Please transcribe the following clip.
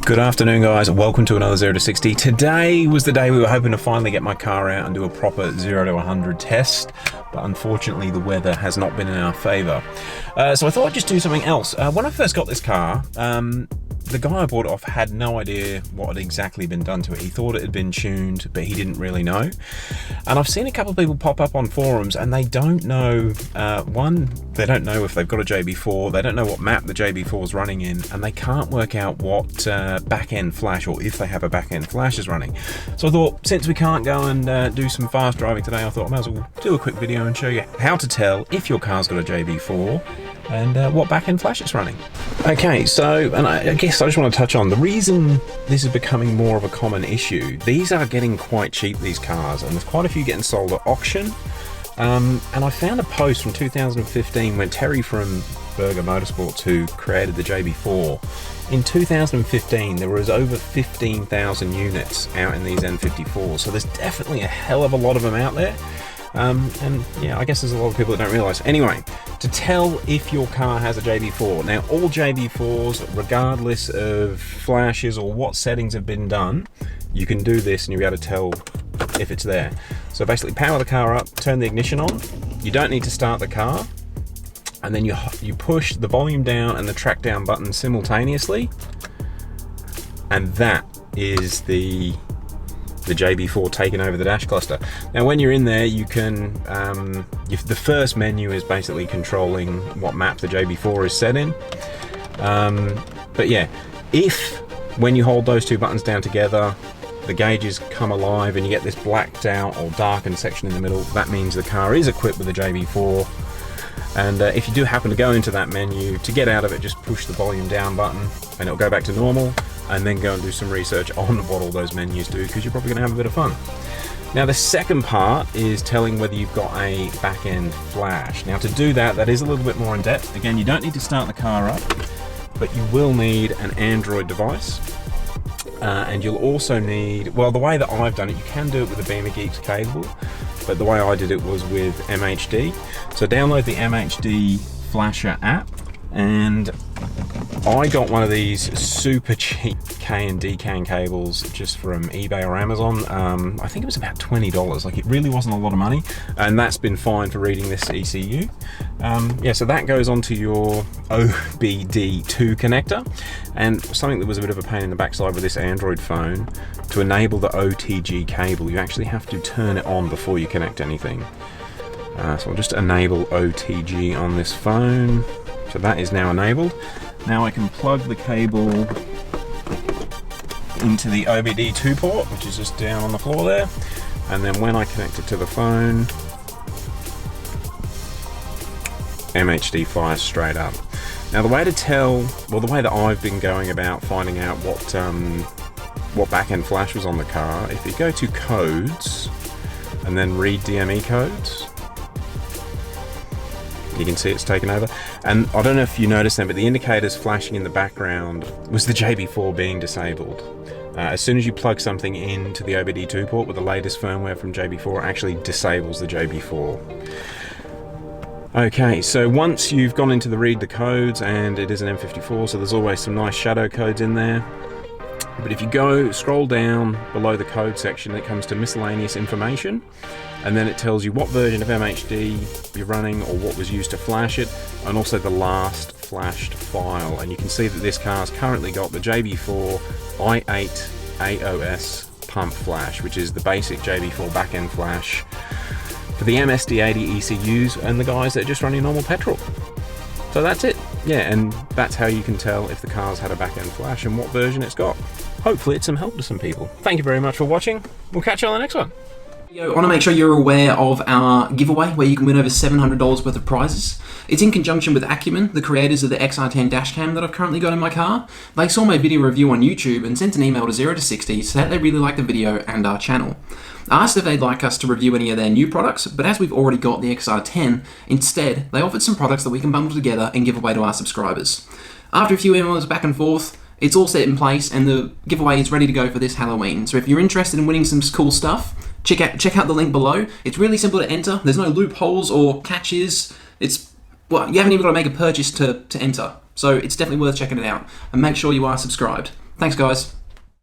Good afternoon, guys, and welcome to another 0 to 60. Today was the day we were hoping to finally get my car out and do a proper 0 to 100 test, but unfortunately the weather has not been in our favour. So I thought I'd just do something else. When I first got this car, the guy I bought it off had no idea what had exactly been done to it. He thought it had been tuned, but he didn't really know. And I've seen a couple of people pop up on forums and they don't know, one, they don't know if they've got a JB4, they don't know what map the JB4 is running in, and they can't work out what back-end flash, or if they have a back-end flash, is running. So I thought, since we can't go and do some fast driving today, I thought I might as well do a quick video and show you how to tell if your car's got a JB4 and what back-end flash it's running. Okay, so, and I guess I just want to touch on the reason this is becoming more of a common issue. These are getting quite cheap, these cars, and there's quite a few getting sold at auction. And I found a post from 2015 when Terry from Berger Motorsports, who created the JB4, in 2015 there was over 15,000 units out in these N54s, so there's definitely a hell of a lot of them out there. And yeah, I guess there's a lot of people that don't realise. Anyway, to tell if your car has a JB4. Now, all JB4s, regardless of flashes or what settings have been done, you can do this and you'll be able to tell if it's there. So basically, power the car up, turn the ignition on. You don't need to start the car. And then you push the volume down and the track down button simultaneously. And that is the JB4 taking over the dash cluster. Now when you're in there, you can, the first menu is basically controlling what map the JB4 is set in. But yeah, if when you hold those two buttons down together, the gauges come alive and you get this blacked out or darkened section in the middle, that means the car is equipped with a JB4. And if you do happen to go into that menu, to get out of it, just push the volume down button and it'll go back to normal, and then go and do some research on what all those menus do, because you're probably going to have a bit of fun. Now the second part is telling whether you've got a back-end flash. Now to do that, that is a little bit more in depth. Again, you don't need to start the car up, but you will need an Android device. And you'll also need, well, the way that I've done it, you can do it with a Beamer Geeks cable, but the way I did it was with MHD. So download the MHD Flash App, and I got one of these super cheap K and D CAN cables just from eBay or Amazon. I think it was about $20. Like, it really wasn't a lot of money, and that's been fine for reading this ECU. Yeah, so that goes onto your OBD2 connector, and something that was a bit of a pain in the backside with this Android phone, to enable the OTG cable, you actually have to turn it on before you connect anything. So I'll just enable OTG on this phone. So that is now enabled. Now I can plug the cable into the OBD2 port, which is just down on the floor there. And then when I connect it to the phone, MHD fires straight up. Now the way to tell, well, the way that I've been going about finding out what back-end flash was on the car, if you go to codes and then read DME codes, you can see it's taken over. And I don't know if you noticed them, but the indicators flashing in the background was the JB4 being disabled. As soon as you plug something into the OBD2 port with the latest firmware from JB4, it actually disables the JB4. Okay, so once you've gone into the read the codes, and it is an N54, so there's always some nice shadow codes in there. But if you scroll down below the code section, it comes to miscellaneous information, and then it tells you what version of MHD you're running or what was used to flash it, and also the last flashed file. And you can see that this car's currently got the JB4 i8 AOS pump flash, which is the basic JB4 back-end flash for the MSD80 ECUs and the guys that are just running normal petrol. So that's it. Yeah, and that's how you can tell if the car's had a back-end flash and what version it's got. Hopefully it's some help to some people. Thank you very much for watching. We'll catch you on the next one. I want to make sure you're aware of our giveaway where you can win over $700 worth of prizes. It's in conjunction with Acumen, the creators of the XR10 dashcam that I've currently got in my car. They saw my video review on YouTube and sent an email to 0 to 60 saying that they really liked the video and our channel. I asked if they'd like us to review any of their new products, but as we've already got the XR10, instead they offered some products that we can bundle together and give away to our subscribers. After a few emails back and forth, it's all set in place and the giveaway is ready to go for this Halloween. So if you're interested in winning some cool stuff, check out the link below. It's really simple to enter. There's no loopholes or catches. Well, you haven't even got to make a purchase to enter. So it's definitely worth checking it out. And make sure you are subscribed. Thanks, guys.